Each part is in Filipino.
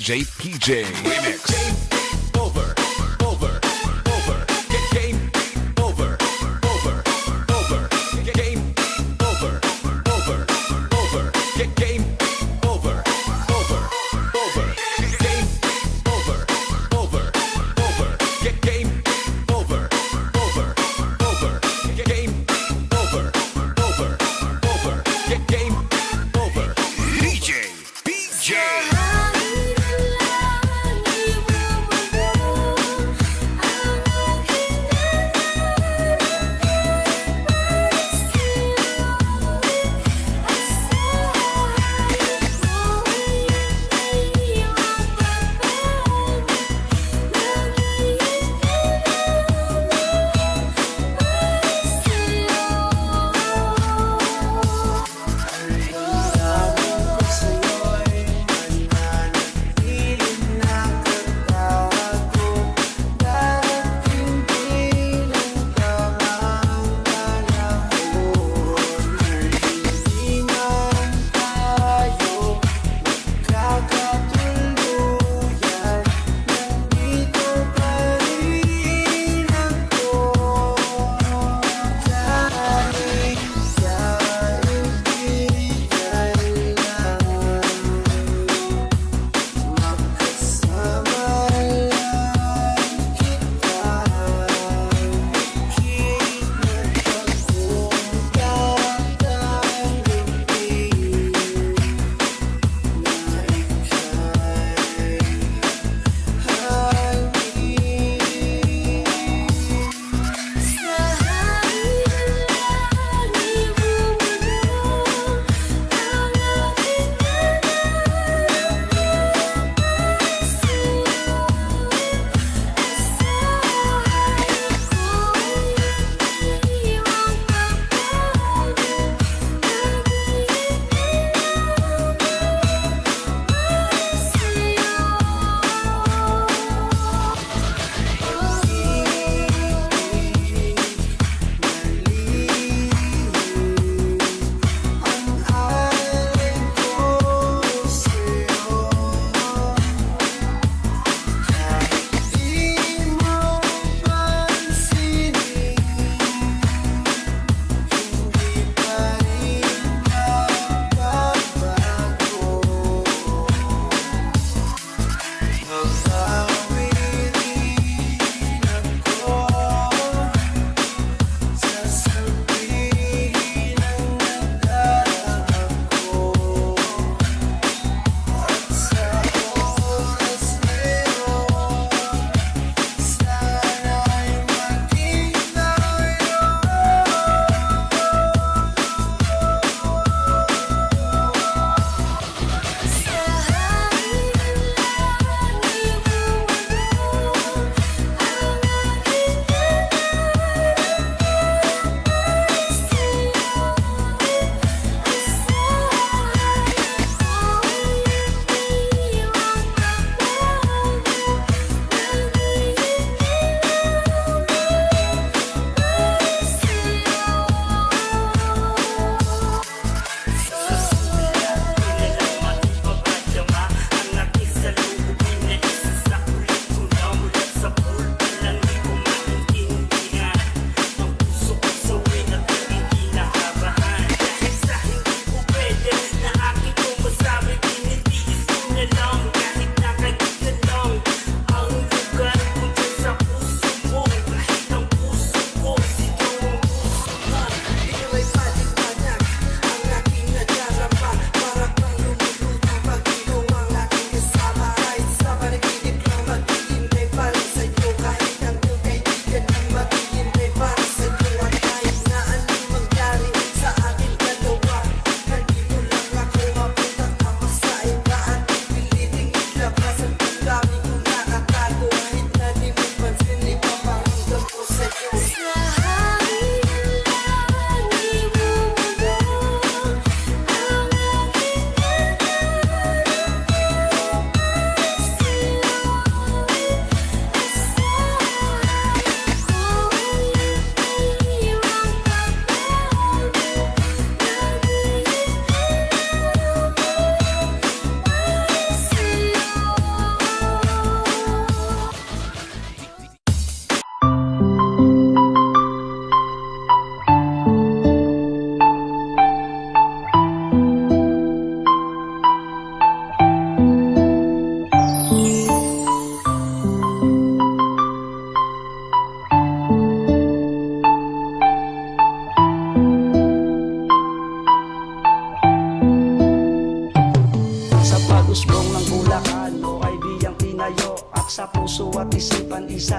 DJ PJ Remix. Over, over, over. Get game over, over, over. Get game over, over, over. Get game over, over, over. Get game over, over, over. Get game over, over, over. Get game over, over, over. Get game over. DJ PJ.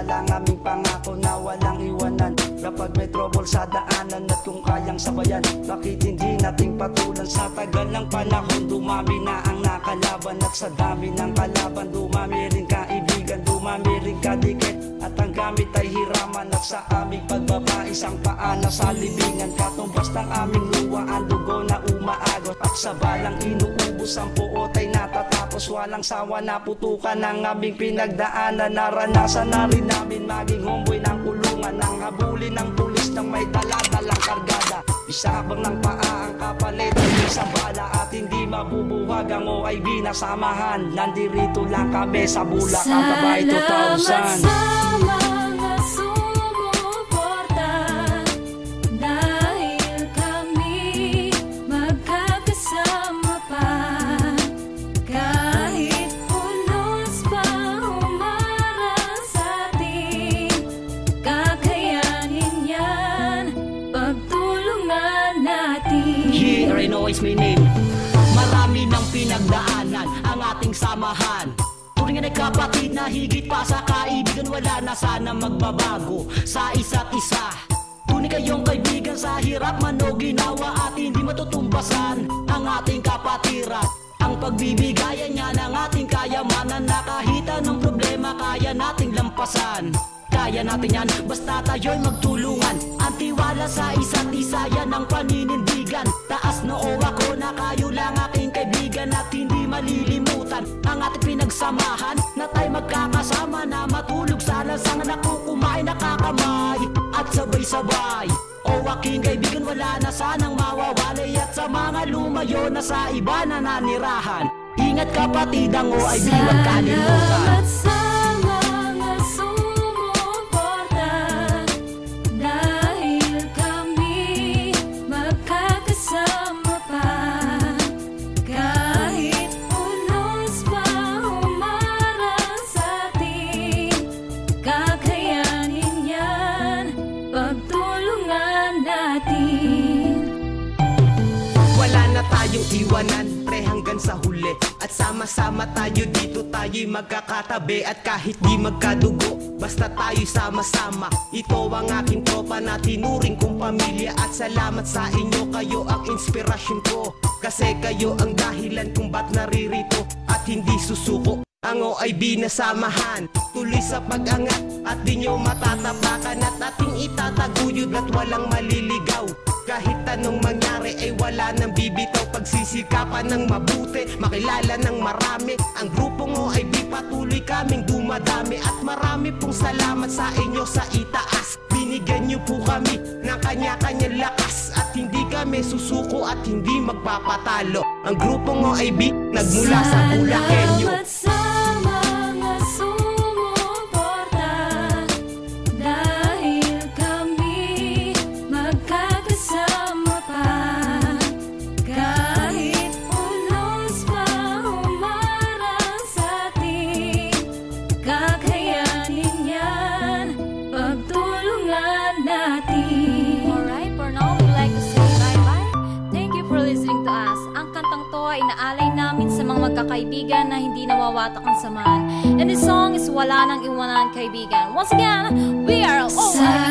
lang aming pangako na walang iwanan. Kapag may trouble sa daanan at kung kayang sabayan, bakit hindi nating patulan? Sa tagal ng panahon, dumami na ang nakalaban. At sa dami ng kalaban, dumami rin kaibigan, dumami rin kadikit. At ang gamit ay hiraman. At sa aming pagbaba, isang paa na sa libingan. Katumbas ng aming luwa, ang dugo na umaagos. At sa balang inuubos, ang puot ay natatapos. Walang sawa na putukan ang aming pinagdaanan. Naranasan na rin namin maging homeboy ng kulungan, nang habulin ng pulis ng may dala-dalang kargada. Isabang ng paa ang kapalit ng isang bala. At hindi mabubuwag ang OIB na samahan. Nandirito lang kami sa Bulacan, Tabay 2000. Salamat sa mga sumuporta, dahil kami magkakasama pa. Kahit unos pa humarang sa atin, kakayanin yan, pagtulungan natin. Yeah, Reno is my name. Marami ng pinagdaanan ang ating samahan. Turingan ay kapatid na higit pa sa kaibigan. Wala na sana magbabago sa isa't isa. Tunay kayong kaibigan sa hirap man o ginawa, at hindi matutumbasan ang ating kapatiran. Ang pagbibigayan niya ng ating kayamanan, na kahit anong problema kaya nating lampasan. Kaya natin yan, basta tayo'y magtulungan. Ang tiwala sa isa't isa, yan ang paninindigan. Taas noo ako na kayo lang aking kaibigan, at hindi malilimutan ang ating pinagsamahan. Na tayo magkakasama, na matulog sa lansangan, na kukumain nakakamay at sabay-sabay. O aking kaibigan, wala na sanang mawawalay. At sa mga lumayo na sa iba na nanirahan, ingat kapatid, ang OIB huwag kalimutan. Salamat sa mga sumuporta, dahil kami magkakasama pa. Kahit unos pa humarang sa atin, kakayanin yan, pagtulungan natin. Wala na tayong iwanan, pre, hanggang sa huli. At sama-sama tayo dito, tayo'y magkakatabi. At kahit di magkadugo, basta tayo'y sama-sama. Ito ang aking tropa na tinuring kong pamilya. At salamat sa inyo, kayo ang inspirasyon ko. Kasi kayo ang dahilan kung ba't naririto at hindi susuko. Ang OIB na samahan, tuloy sa pag-angat, at di nyo matatapakan. At ating itataguyod at walang maliligaw. Kahit anong mangyari ay wala nang bibitaw. Pagsisikapan ng mabuti, makilala ng marami. Ang grupong OIB patuloy kaming dumadami. At marami pong salamat sa inyo sa itaas. Binigyan nyo po kami ng kanya-kanyang lakas. At hindi kami susuko at hindi magpapatalo. Ang grupong OIB nagmula sa Bulakenyo. Salamat sa mga sumuporta, dahil kami magkakasama pa. Kahit unos pa humarang sa atin, kakayanin yan, pagtulungan natin. Alright, for now we'd like to say bye-bye. Thank you for listening to us. Ang kantang to ay inaalay namin sa mga magkakaibigan na hindi nawawatak ang samahan. And this song is Wala Nang Iwanan Kaibigan. Once again, we are OIB.